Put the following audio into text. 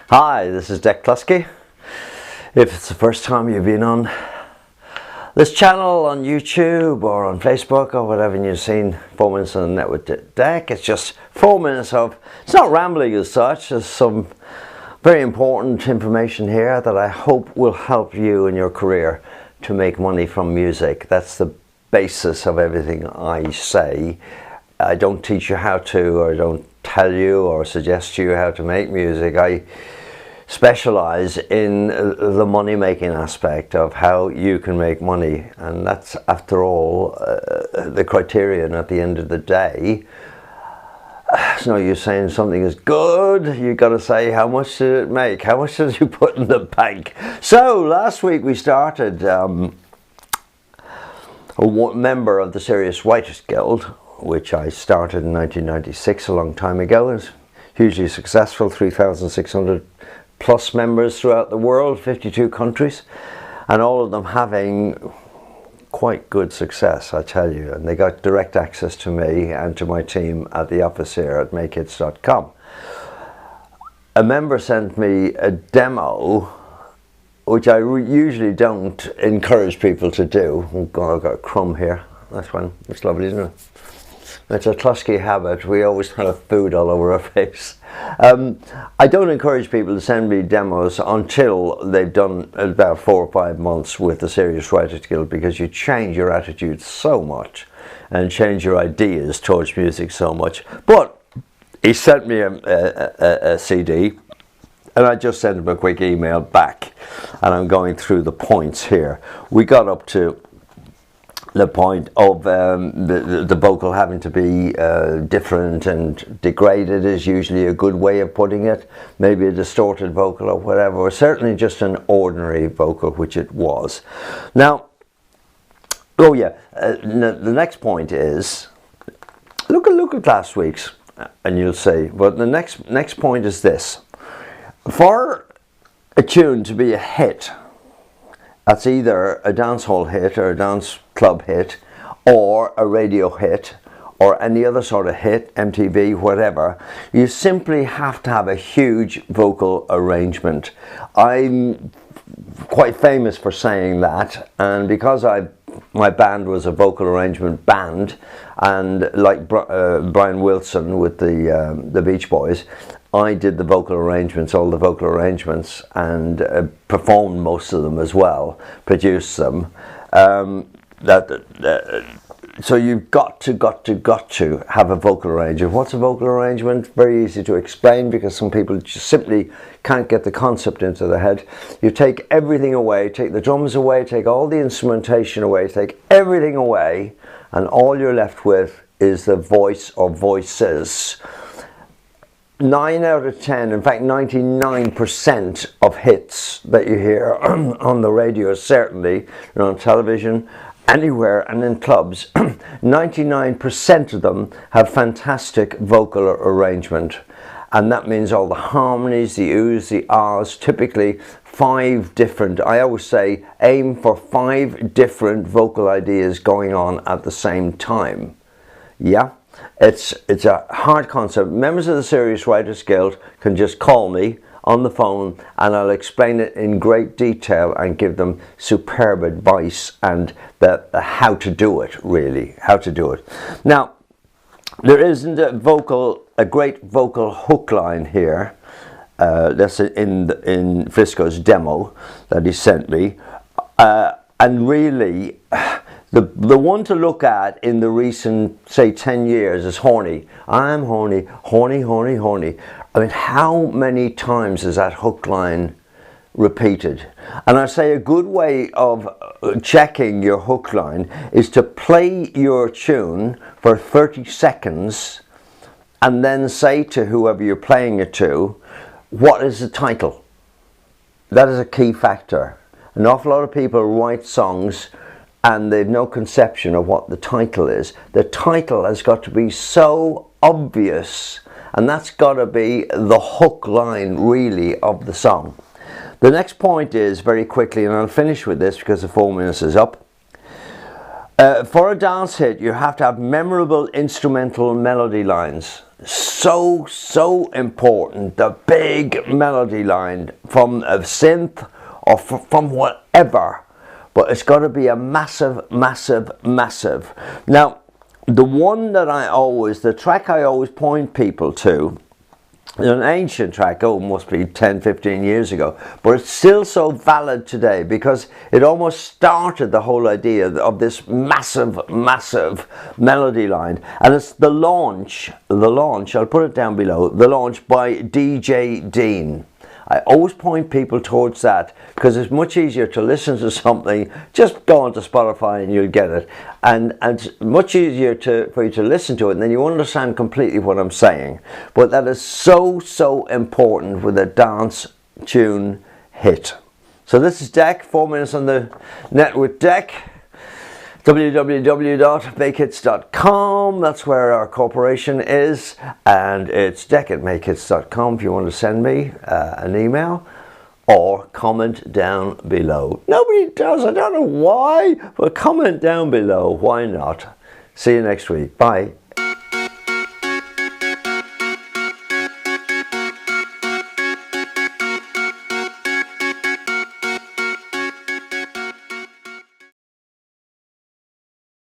Hi, this is Cluskey. If it's the first time you've been on this channel on YouTube or on Facebook or whatever, and you've seen 4 minutes on the net with Deck, it's just 4 minutes of, it's not rambling as such, there's some very important information here that I hope will help you in your career to make money from music. That's the basis of everything I say. I don't teach you how to, or I don't tell you or suggest to you how to make music. I specialize in the money making aspect of how you can make money, and that's, after all, the criterion at the end of the day. It's no use saying something is good. You got to say, how much did it make? How much did you put in the bank? So last week we started a member of the Serious Writers Guild, which I started in 1996, a long time ago. It was hugely successful, 3,600 plus members throughout the world, 52 countries, and all of them having quite good success, I tell you. And they got direct access to me and to my team at the office here at makehits.com. A member sent me a demo, which I usually don't encourage people to do. Oh God, I've got a crumb here. That's one. It's lovely, isn't it? It's a Cluskey habit. We always have food all over our face. I don't encourage people to send me demos until they've done about 4 or 5 months with the Serious Writers Guild, because you change your attitude so much and change your ideas towards music so much. But he sent me a CD, and I just sent him a quick email back, and I'm going through the points here. We got up to the point of the vocal having to be different and degraded is usually a good way of putting it. Maybe a distorted vocal or whatever, or certainly just an ordinary vocal, which it was. Now, oh yeah, the next point is, look at last week's, and you'll see. But the next point is this: for a tune to be a hit, that's either a dancehall hit or a dance club hit or a radio hit or any other sort of hit, MTV, whatever, you simply have to have a huge vocal arrangement. I'm quite famous for saying that, and because my band was a vocal arrangement band, and like Brian Wilson with the Beach Boys, I did the vocal arrangements, all the vocal arrangements, and performed most of them as well, produced them. So you've got to have a vocal arrangement. What's a vocal arrangement? Very easy to explain, because some people just simply can't get the concept into their head. You take everything away, take the drums away, take all the instrumentation away, take everything away, and all you're left with is the voice or voices. 9 out of 10, in fact 99% of hits that you hear on the radio, certainly, and on television, anywhere, and in clubs, 99% of them have fantastic vocal arrangement. And that means all the harmonies, the oohs, the ahs, typically 5 different, I always say, aim for 5 different vocal ideas going on at the same time. Yeah? It's a hard concept. Members of the Serious Writers Guild can just call me on the phone, and I'll explain it in great detail and give them superb advice and the how to do it, really, how to do it. Now, there isn't a great vocal hook line here. That's in Frisco's demo that he sent me, and really, the one to look at in the recent, say, 10 years is Horny. I'm horny, horny, horny, horny. I mean, how many times is that hook line repeated? And I say a good way of checking your hook line is to play your tune for 30 seconds and then say to whoever you're playing it to, what is the title? That is a key factor. An awful lot of people write songs and they've no conception of what the title is. The title has got to be so obvious, and that's got to be the hook line, really, of the song. The next point is, very quickly, and I'll finish with this because the 4 minutes is up. For a dance hit, you have to have memorable instrumental melody lines. so important. The big melody line from a synth or from whatever, but it's got to be a massive. Now, the one that the track I always point people to, an ancient track, must be 10-15 years ago, but it's still so valid today because it almost started the whole idea of this massive melody line, and it's the launch, I'll put it down below, the launch by DJ Dean. I always point people towards that because it's much easier to listen to something. Just go onto Spotify and you'll get it, and it's much easier for you to listen to it, and then you understand completely what I'm saying. But that is so important with a dance tune hit. So this is Deck, 4 minutes on the net with Deck. www.makehits.com, that's where our corporation is, and it's deck@makehits.com if you want to send me an email or comment down below. Nobody does, I don't know why, but comment down below, why not? See you next week, bye.